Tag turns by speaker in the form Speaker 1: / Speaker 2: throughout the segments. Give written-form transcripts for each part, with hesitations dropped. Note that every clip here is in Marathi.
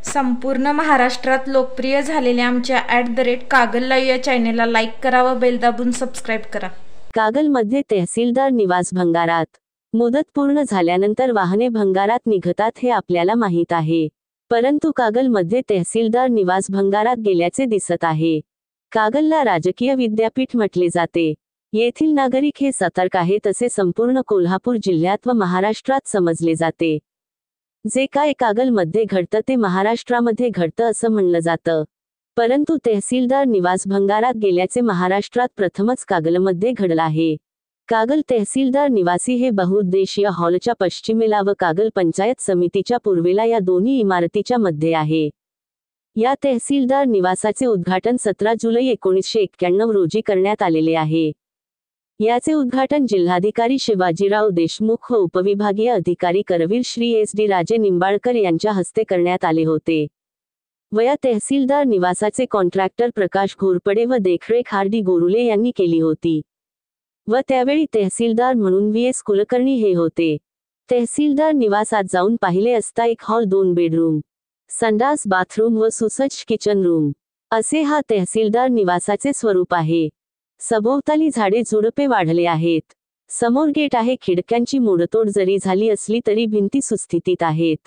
Speaker 1: संपूर्ण महाराष्ट्रात लोकप्रिय झालेल्या आमच्या @कागल लाईव्ह या चॅनेलला लाईक करा व बेल दाबून सबस्क्राईब करा.
Speaker 2: कागलमध्ये तहसीलदार निवास भंगारात. मुदत पूर्ण झाल्यानंतर वाहने भंगारात निघतात हे आपल्याला माहीत आहे. परंतु कागलमध्ये तहसीलदार निवास भंगारात गेल्याचे दिसत आहे. कागलला राजकीय विद्यापीठ म्हटले जाते. येथील नागरिक हे सतर्क आहेत असे संपूर्ण कोल्हापूर जिल्ह्यात व महाराष्ट्रात समजले जाते. जे काय कागलमध्ये घडतं ते महाराष्ट्रामध्ये घडतं असं म्हणलं जातं. परंतु तहसीलदार निवास भंगारात गेल्याचे महाराष्ट्रात प्रथमच कागलमध्ये घडलं आहे. कागल तहसीलदार निवासी हे बहुउद्देशीय हॉलच्या पश्चिमेला व कागल पंचायत समितीच्या पूर्वेला या दोन्ही इमारतीच्या मध्ये आहे. या तहसीलदार निवासाचे उद्घाटन 17 जुलै 1991 रोजी करण्यात आलेले आहे. याचे उद्घाटन जिल्हाधिकारी शिवाजीराव देशमुख व उपविभागीय अधिकारी करवीर श्री SD राजे निंबाळकर यांच्या हस्ते करण्यात आले होते. व या तहसीलदार निवासाचे कॉन्ट्रॅक्टर प्रकाश घोरपडे व देखरेख RD गोरुले यांनी केली होती. व त्यावेळी तहसीलदार म्हणून VS कुलकर्णी हे होते. तहसीलदार निवासात जाऊन पाहिले असता एक हॉल, 2 बेडरूम, संडास, बाथरूम व सुसज्ज किचन रूम असे हा तहसीलदार निवासाचे स्वरूप आहे. सभोवताली झाडे झुडपे वाढले आहेत. समोर गेट आहे. खिडक्यांची मोडतोड जरी झाली असली तरी भिंती सुस्थितीत आहेत.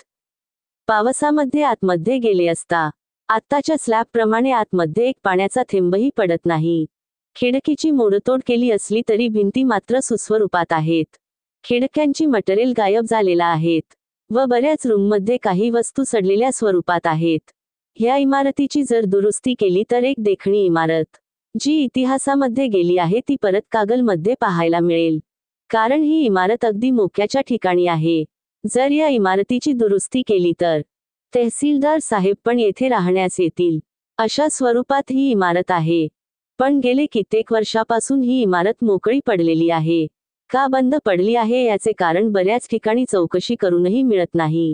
Speaker 2: पावसामध्ये आतमध्ये गेले असता आत्ताच्या स्लॅबप्रमाणे आतमध्ये एक पाण्याचा थेंबही पडत नाही. खिडकीची मोडतोड केली असली तरी भिंती मात्र सुस्वरूपात आहेत. खिडक्यांची मटेरियल गायब झालेला आहेत व बऱ्याच रूममध्ये काही वस्तू सडलेल्या स्वरूपात आहेत. ह्या इमारतीची जर दुरुस्ती केली तर एक देखणी इमारत जी इतिहासामध्ये गेली आहे ती परत कागलमध्ये पाहायला मिळेल. कारण ही इमारत अगदी मोक्याच्या ठिकाणी आहे. जर या इमारतीची दुरुस्ती केली तर तहसीलदार साहेब पण येथे राहण्यास येतील अशा स्वरूपात ही इमारत आहे. पण गेले कित्येक वर्षापासून ही इमारत मोकळी पडलेली आहे. का बंद पडली आहे याचे कारण बऱ्याच ठिकाणी चौकशी करूनही मिळत नाही.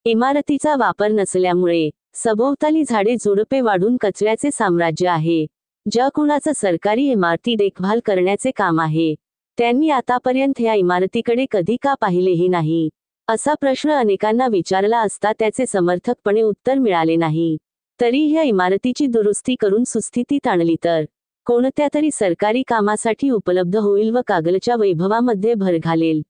Speaker 2: इमारतीचा वापर नसल्यामुळे सभोवताली झाडे झुडपे वाढून कचऱ्याचे साम्राज्य आहे. ज्या कुणाचं सरकारी इमारती देखभाल करण्याचे काम आहे त्यांनी आतापर्यंत या इमारतीकडे कधी का पाहिलेही नाही असा प्रश्न अनेकांना विचारला असता त्याचे समर्थकपणे उत्तर मिळाले नाही. तरी ह्या इमारतीची दुरुस्ती करून सुस्थितीत आणली तर कोणत्या तरी सरकारी कामासाठी उपलब्ध होईल व कागलच्या वैभवामध्ये भर घालेल.